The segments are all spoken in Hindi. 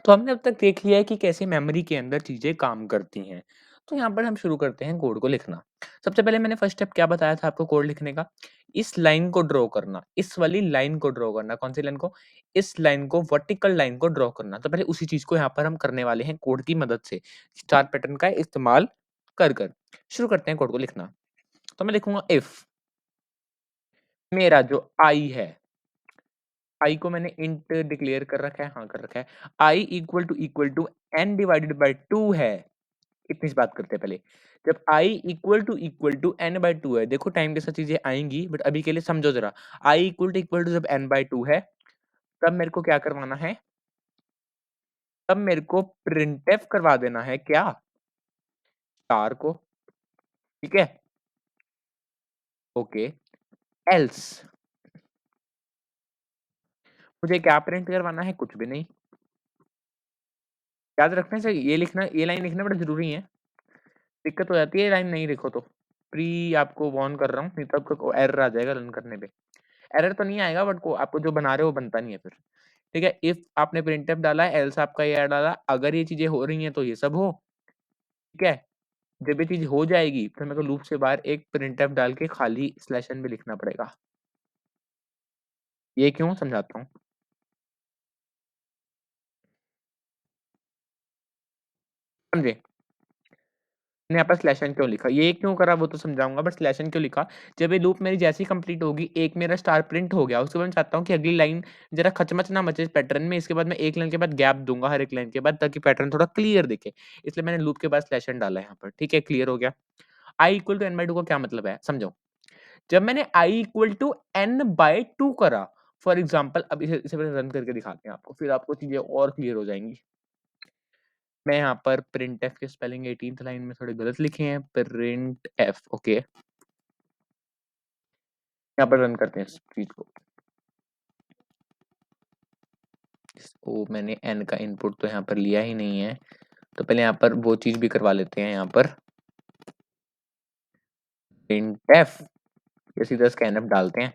तो हमने अब तक देख लिया है कि कैसे मेमोरी के अंदर चीज़ें काम करती हैं। तो यहाँ पर हम शुरू करते हैं कोड को लिखना। सबसे पहले मैंने फर्स्ट स्टेप क्या बताया था आपको कोड लिखने का? इस लाइन को ड्रॉ करना, इस वाली लाइन को ड्रॉ करना। कौन-सी लाइन को? इस लाइन को वर्टिकल लाइन को ड्रॉ करना। तो पहले उसी चीज़ को यहाँ पर हम करने वाले हैं कोड की मदद से, स्टार पैटर्न का इस्तेमाल कर। शुरू करते हैं कोड को लिखना। तो मैं लिखूँगा इफ मेरा जो आई है, आई को मैंने इंट डिक्लेयर कर रखा है, हाँ, कर रखा है। I equal to N divided by 2 है। इतनी सी बात करते हैं पहले। जब i equal to n by 2 है, देखो टाइम के साथ चीज़ें आएँगी बट अभी के लिए समझो ज़रा। i इक्वल टू जब n बाय 2 है, तब मेरे को क्या करवाना है? तब मेरे को प्रिंटफ करवा देना है क्या? स्टार को, ठीक है? ओके, एल्स मुझे क्या प्रिंट करवाना है? कुछ भी नहीं। याद रखना चाहिए ये लाइन लिखना बड़ा ज़रूरी है। दिक्कत हो जाती है ये लाइन नहीं लिखो तो। प्री आपको वार्न कर रहा हूँ, नहीं तो आपको एरर आ जाएगा रन करने पे। एरर तो नहीं आएगा बट को आपको जो बना रहे हो वो बनता नहीं है फिर। ठीक है, इफ आपने प्रिंटफ डाला है, एल्स आपका ये डाला, अगर ये चीज़ें हो रही हैं तो ये सब हो, ठीक है? जब ये चीज़ हो जाएगी फिर मेरे को लूप से बाहर एक प्रिंटफ डाल के खाली स्लैश एन भी लिखना पड़ेगा। ये क्यों? समझाता हूँ। समझे? मैंने यहाँ पर स्लैश एन क्यों लिखा? ये क्यों करा वो तो समझाऊँगा बट स्लैश एन क्यों लिखा? जब ये लूप मेरी जैसे ही कंप्लीट होगी, एक मेरा स्टार प्रिंट हो गया, उसके बाद मैं चाहता हूँ कि अगली लाइन ज़रा खचमच ना मचे इस पैटर्न में, इसके बाद मैं एक लाइन के बाद गैप दूँगा हर एक लाइन के बाद ताकि पैटर्न थोड़ा क्लियर दिखे। इसलिए मैंने लूप के बाद स्लैश एन डाला है यहाँ पर, ठीक है? क्लियर हो गया? i equal to n by 2 का क्या मतलब है? समझो। जब मैंने i equal to n by 2 करा, फॉर एग्ज़ाम्पल अब इसे पहले रन करके दिखाते हैं आपको, फिर आपको चीज़ें और क्लियर हो जाएँगी। मैं यहाँ पर प्रिंटफ के स्पेलिंग 18th लाइन में थोड़े गलत लिखे हैं, प्रिंटफ ओके। यहाँ पर रन करते हैं इस चीज़ को। ओ मैंने n का इनपुट तो यहाँ पर लिया ही नहीं है, तो पहले यहाँ पर वो चीज़ भी करवा लेते हैं यहाँ पर प्रिंटफ या सीधा स्कैनफ डालते हैं।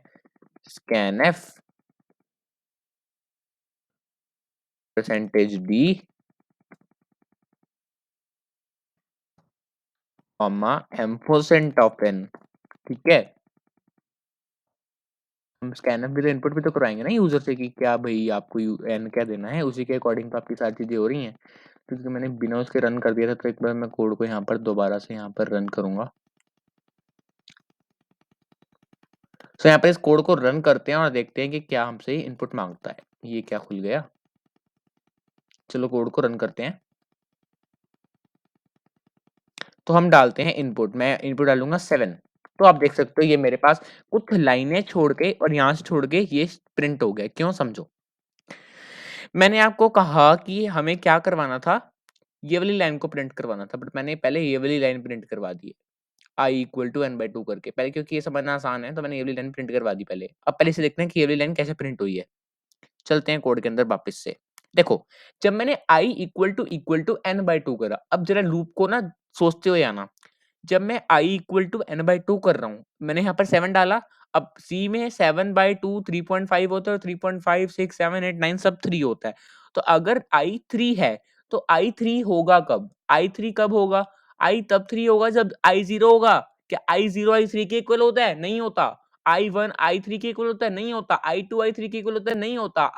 Scanf percentage d comma ampersand of n, ठीक है? हम स्कैनर भी तो इनपुट भी तो करवाएँगे ना यूज़र से कि क्या भई आपको यू एन क्या देना है, उसी के अकॉर्डिंग तो आपकी सारी चीज़ें हो रही हैं। क्योंकि मैंने बिना उसके रन कर दिया था तो एक बार मैं कोड को यहाँ पर दोबारा से यहाँ पर रन करूँगा। सो यहाँ पे इस कोड को रन करते हैं और देखते हैं कि क्या हमसे इनपुट माँगता है। ये क्या खुल गया? चलो कोड को रन करते हैं। तो हम डालते हैं इनपुट, मैं इनपुट डालूँगा 7। तो आप देख सकते हो ये मेरे पास कुछ लाइनें छोड़ के और यहाँ से छोड़ के ये प्रिंट हो गया। क्यों? समझो। मैंने आपको कहा कि हमें क्या करवाना था? ये वाली लाइन को प्रिंट करवाना था, बट मैंने पहले ये वाली लाइन प्रिंट करवा दी है, i equal to n by 2 करके। पहले क्योंकि ये समझना आसान है, तो मैंने ये वाली लाइन प्रिंट करवा दी पहले। अब पहले से देखते हैं कि ये वाली लाइन कैसे प्रिंट हुई है। चलते हैं कोड के अंदर वापस से। देखो, जब मैंने i equal to n by 2 करा, अब जरा लूप को ना सोचते हुए आना। जब मैं i equal to n by 2 कर रहा हूँ, मैंने यहाँ पर 7 डाला, अब C में 7 बाय 2 3.5 होता है और 3.5, 6, 7, 8, 9 सब 3 होता है। तो अगर i 3 है, तो i 3 होगा कब? i 3 कब होगा? i तब 3 होगा जब i 0 होगा। क्या i 0 i 3 के इक्वल होता है? नहीं होता। i 1 i 3 के इक्वल होता है? नहीं होता। i 2 i 3 के इक्वल होता है? नहीं होता।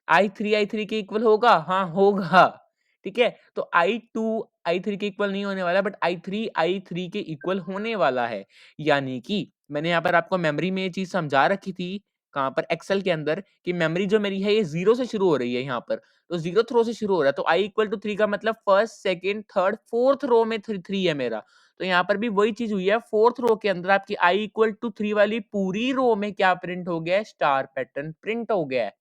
i3 के इक्वल होगा? हाँ, होगा। ठीक है? तो i2 i3 के इक्वल नहीं होने वाला है बट i3 के इक्वल होने वाला है। यानी कि मैंने यहाँ पर आपको मेमोरी में ये चीज़ समझा रखी थी, कहाँ पर एक्सेल के अंदर कि मेमोरी जो मेरी है ये 0 से शुरू हो रही है यहाँ पर। तो 0th रो से शुरू हो रहा है तो i इक्वल टू 3 का मतलब 1st, 2nd, 3rd, 4th रो में 3 है मेरा। तो यहाँ पर भी वही चीज़ हुई है 4th रो के अंदर आपकी i इक्वल टू 3 वाली पूरी रो में क्या प्रिंट हो गया है? स्टार पैटर्न प्रिंट हो गया है।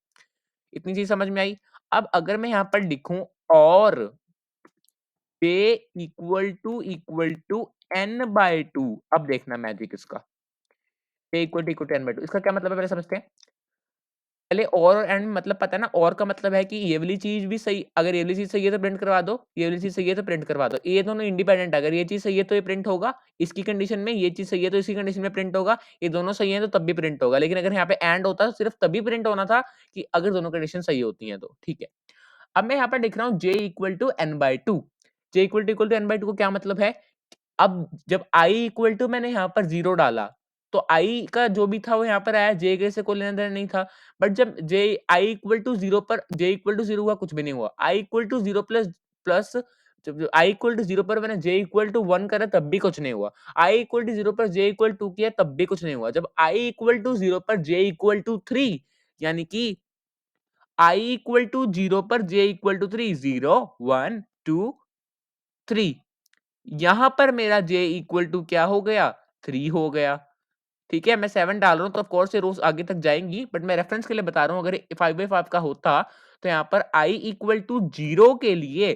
इतनी चीज़ समझ में आई। अब अगर मैं यहाँ पर लिखूँ और पे इक्वल टू n बाय 2 अब देखना मैजिक इसका। पे इक्वल टू n बाय 2 इसका क्या मतलब है पहले समझते हैं। पहले और एंड मतलब पता है ना, और का मतलब है कि ये वाली चीज़ भी सही, अगर ये वाली चीज़ सही है तो प्रिंट करवा दो, ये वाली चीज़ सही है तो प्रिंट करवा दो। ये दोनों इंडिपेंडेंट है, अगर ये चीज़ सही है तो ये प्रिंट होगा, इसकी कंडीशन में ये चीज़ सही है तो इसी कंडीशन में प्रिंट होगा, ये दोनों सही हैं तो तब भी प्रिंट होगा। लेकिन अगर यहाँ पे एंड होता तो सिर्फ तभी प्रिंट होना था कि अगर दोनों कंडीशन सही होती हैं तो, ठीक है। अब मैं यहाँ पर लिख रहा हूँ j equal to n/2। j equal to n/2 को क्या मतलब है? अब जब I इक्वल टू मैंने यहाँ पर 0 डाला, तो I का जो भी था वो यहाँ पर आया, J के से कोई लेना-देना नहीं था। बट जब I इक्वल टू 0 पर J इक्वल टू 0 हुआ, कुछ भी नहीं हुआ। I equal to 0 plus plus जब I इक्वल टू 0 पर मैंने J इक्वल टू 1 करा तब भी कुछ नहीं हुआ। I इक्वल टू 0 पर J इक्वल 2 किया तब भी कुछ नहीं हुआ। जब I इक्वल टू 0 पर J इक्वल टू 3 यानी कि I इक्वल टू 0 पर J इक्वल टू 3, 0 1 2 3, यहाँ पर मेरा j इक्वल टू क्या हो गया? 3 हो गया। ठीक है, मैं 7 डाल रहा हूँ तो ऑफ कोर्स ये रोज़ आगे तक जाएँगी, बट मैं रेफरेंस के लिए बता रहा हूँ, अगर 5/5 का होता तो यहाँ पर I इक्वल टू 0 के लिए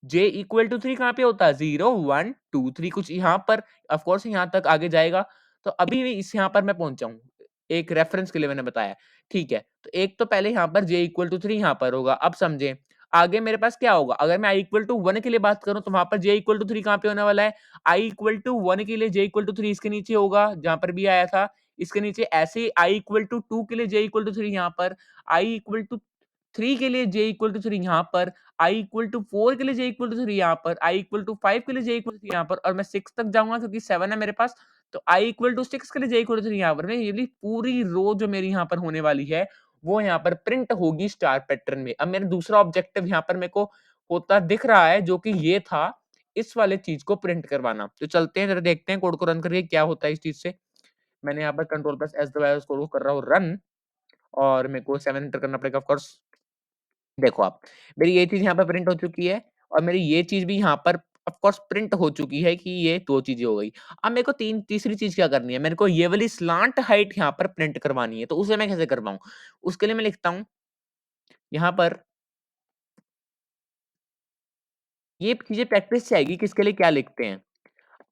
j इक्वल टू 3 कहाँ पे होता? 0 1 2 3, कुछ यहाँ पर ऑफ कोर्स यहाँ तक आगे जाएगा। तो अभी भी इस यहाँ पर मैं पहुँचा हूँ। एक रेफरेंस के लिए मैंने बताया। ठीक है, तो एक तो पहले यहाँ पर j इक्वल टू 3 यहाँ पर होगा। अब समझें, आगे मेरे पास क्या होगा? अगर मैं I इक्वल टू 1 के लिए बात करूँ तो वहाँ पर j इक्वल टू 3 कहाँ पे होने वाला है? I इक्वल टू 1 के लिए j इक्वल टू 3 इसके नीचे होगा, जहाँ पर भी आया था। इसके नीचे ऐसे ही I इक्वल टू 2 के लिए j इक्वल टू 3 यहाँ पर, I इक्वल टू 3 के लिए j इक्वल टू 3 यहाँ पर, I इक्वल टू 4 के लिए j इक्वल टू 3 यहाँ पर, I इक्वल टू 5 के लिए j इक्वल टू 3 यहाँ पर, और मैं 6 तक जाऊँगा क्योंकि 7 है मेरे पास, तो I इक्वल टू 6 के लिए j इक्वल टू 3 यहाँ पर। ये वाली पूरी रो जो मेरी यहाँ पर होने वाली है, वो यहाँ पर प्रिंट होगी स्टार पैटर्न में। अब मेरा दूसरा ऑब्जेक्टिव यहाँ पर मेरे को होता दिख रहा है, जो कि ये था, इस वाले चीज़ को प्रिंट करवाना। तो चलते हैं, ज़रा देखते हैं कोड को रन करके क्या होता है इस चीज़ से। मैंने यहाँ पर कंट्रोल प्लस एस दबाया, उस कोड को कर रहा हूँ रन, और मेरे को 7 एंटर करना पड़ेगा ऑफ कोर्स। देखो आप, मेरी ये चीज़ यहाँ पर प्रिंट हो चुकी है, और मेरी ये चीज़ भी यहाँ पर ऑफ कोर्स प्रिंट हो चुकी है कि ये 2 चीज़ें हो गई। अब मेरे को तीसरी चीज़ क्या करनी है? मेरे को ये वाली स्लांट हाइट यहाँ पर प्रिंट करवानी है, तो उसे मैं कैसे करवाऊँ? उसके लिए मैं लिखता हूँ यहाँ पर, ये चीज़ें प्रैक्टिस से आएगी, किसके लिए क्या लिखते हैं?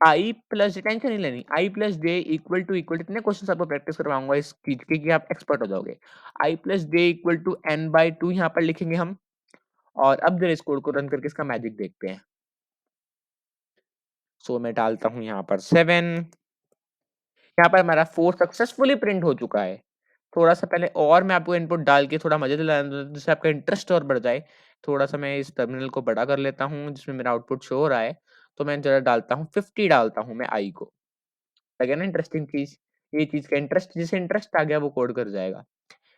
I प्लस टेंशन नहीं लेनी, I plus J equal to इतने क्वेश्चन आपको प्रैक्टिस करवाऊंगा इस चीज के कि आप एक्सपर्ट हो जाओगे। I plus J equal to n/2 यहाँ पर लिखेंगे हम, और अब जरा इस कोड को रन करके इसका मैजिक देखते हैं। सो मैं डालता हूँ यहाँ पर 7, यहाँ पर हमारा 4 सक्सेसफुली प्रिंट हो चुका है। थोड़ा सा पहले और मैं आपको इनपुट डाल के थोड़ा मजे दिलाना दूं, जिससे आपका इंटरेस्ट और बढ़ जाए। थोड़ा सा मैं इस टर्मिनल को बड़ा कर लेता हूँ जिसमें मेरा आउटपुट शो हो रहा है। तो मैं जरा डालता हूँ 50, डालता हूँ मैं I को। लगे ना इंटरेस्टिंग चीज़? ये चीज़ का इंटरेस्ट, जिसे इंटरेस्ट आ गया वो कोड कर जाएगा।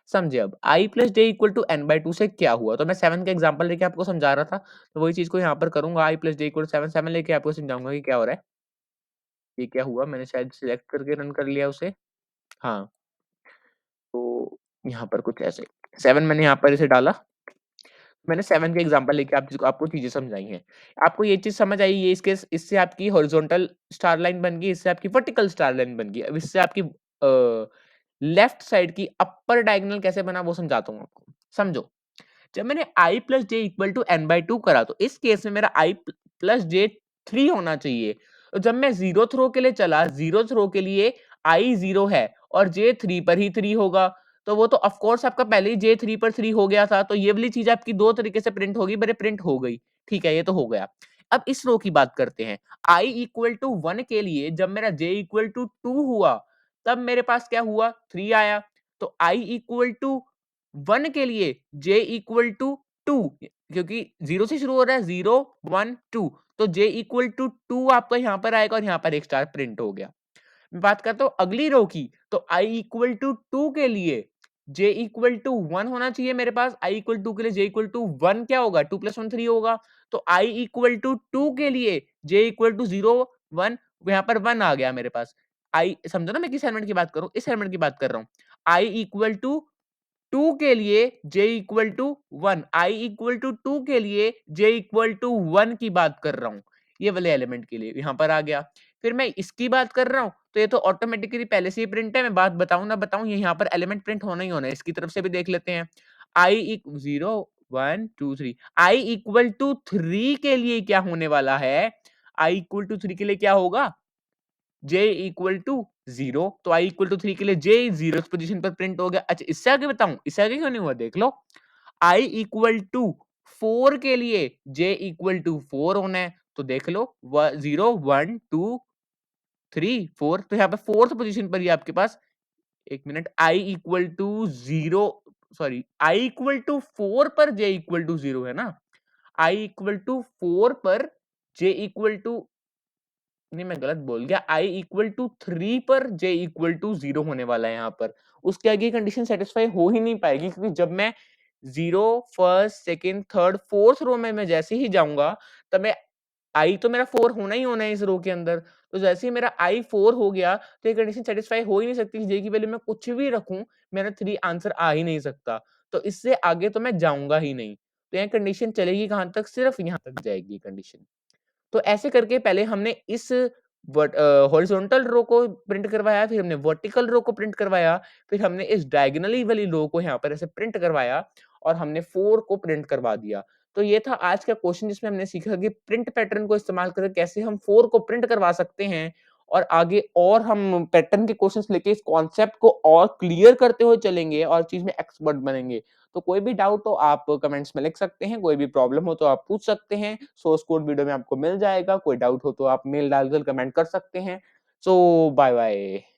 समझे अब? I plus j equal to n/2 से क्या हुआ? तो मैं 7 का एग्ज़ाम्पल लेके आपको समझा रहा था, तो वही चीज़ को यहाँ पर करूँगा। I plus j equal to 7, 7 लेके आपको समझाऊँगा कि क्या हो रहा है। ये क्या हुआ? मैंने शायद सिलेक्ट करके रन कर लिया उसे। हाँ, तो यहाँ पर कुछ ऐसे 7 मैंने यहाँ पर इसे डाला। मैंने 7 के एग्ज़ाम्पल लेके आपको चीज़ें समझाई हैं। आपको ये चीज़ समझ आई, ये इससे आपकी हॉरिज़ॉन्टल स्टार लाइन बन गई, इससे आपकी वर्टिकल स्टार लाइन बन गई। अब इससे आपकी लेफ्ट साइड की अपर डायगोनल कैसे बना वो समझाता हूँ आपको। समझो, जब मैंने I plus J equal to n/2 करा, तो इस केस में मेरा I प्लस जे 3 होना चाहिए। तो जब मैं ज़ीरो थ्रो के लिए चला, ज़ीरो थ्रो के लिए I 0 है और जे 3 पर ही 3 होगा। तो वो तो ऑफ कोर्स आपका पहले ही जे 3 पर 3 हो गया था। तो ये वाली चीज़ आपकी 2 तरीके से प्रिंट होगी, मेरे प्रिंट हो गई। ठीक है, ये तो हो गया। अब इस रो की बात करते हैं। I इक्वल टू 1 के लिए जब मेरा j इक्वल टू 2 हुआ, तब मेरे पास क्या हुआ? 3 आया। तो I इक्वल टू 1 के लिए j इक्वल टू 2, क्योंकि 0 से शुरू हो रहा है, 0 1 2, तो j इक्वल टू 2 आपका यहाँ पर आएगा और यहाँ पर एक स्टार प्रिंट हो गया। मैं बात करता हूँ अगली रो की, तो I इक्वल टू 2 के लिए j इक्वल टू 1 होना चाहिए मेरे पास। I इक्वल 2 के लिए j इक्वल टू 1 क्या होगा? 2 प्लस 1 3 होगा। तो I इक्वल टू 2 के लिए j इक्वल टू 0 1, यहाँ पर 1 आ गया मेरे पास। I समझो ना मैं किस एलिमेंट की बात कर रहा हूँ? इस एलिमेंट की बात कर रहा हूँ। I इक्वल टू 2 के लिए j equal to 1, I equal to 2 के लिए j इक्वल टू 1 की बात कर रहा हूँ। ये वाले एलिमेंट के लिए यहाँ पर आ गया। फिर मैं इसकी बात कर रहा हूँ, तो ये तो ऑटोमेटिकली पहले से ही प्रिंट है। मैं बात बताऊँ ना बताऊँ, ये यहाँ पर एलिमेंट प्रिंट होना ही होना है। इसकी तरफ से भी देख लेते हैं। I 0 1 2 3, I इक्वल टू 3 के लिए क्या होने वाला है? I इक्वल टू 3 के लिए क्या होगा? j इक्वल टू 0, तो I इक्वल टू 3 के लिए j 0 पोजीशन पर प्रिंट हो गया। अच्छा, इससे आगे बताऊं, इससे आगे क्यों नहीं हुआ देख लो। I इक्वल टू 4 के लिए j इक्वल टू 4 होना है, तो देख लो 0 1 2 3 4, तो यहाँ पे फोर्थ पोजीशन पर ही आपके पास, एक minute, I equal to 0, sorry, I equal to 4 पर j इक्वल टू 0 है ना। I इक्वल टू 4 पर j इक्वल टू, नहीं मैं गलत बोल गया, I इक्वल टू 3 पर j इक्वल टू 0 होने वाला है यहाँ पर। उसके आगे कंडीशन सेटिस्फाई हो ही नहीं पाएगी, क्योंकि जब मैं 0 first second third fourth row में मैं जैसे ही जाऊंगा, तब मैं I तो मेरा 4 होना ही होना है इस रो के अंदर। तो जैसे ही मेरा I 4 हो गया, तो ये कंडीशन सेटिस्फाई हो ही नहीं सकती, j की वैल्यू मैं कुछ भी रखूं, मेरा 3 आंसर आ ही नहीं सकता। तो इससे आगे तो मैं जाऊंगा ही नहीं। तो यह कंडीशन चलेगी कहां तक, सिर्फ यहाँ तक जाएगी कंडीशन। तो ऐसे करके पहले हमने इस हॉरिजॉन्टल रो को प्रिंट करवाया, फिर हमने वर्टिकल रो को प्रिंट करवाया, फिर हमने इस डायगोनली वाली रो को यहाँ पर ऐसे प्रिंट करवाया, और हमने 4 को प्रिंट करवा दिया। तो ये था आज का क्वेश्चन, जिसमें हमने सीखा कि प्रिंट पैटर्न को इस्तेमाल करके कैसे हम 4 को प्रिंट करवा सकते हैं, और आगे और हम पैटर्न के क्वेश्चंस लेके इस कॉन्सेप्ट को और क्लियर करते हुए चलेंगे और चीज में एक्सपर्ट बनेंगे। तो कोई भी डाउट हो आप कमेंट्स में लिख सकते हैं, कोई भी प्रॉब्लम हो तो आप पूछ सकते हैं, सोर्स कोड वीडियो में आपको मिल जाएगा, कोई डाउट हो तो आप मेल डालकर कमेंट कर सकते हैं। सो बाय बाय।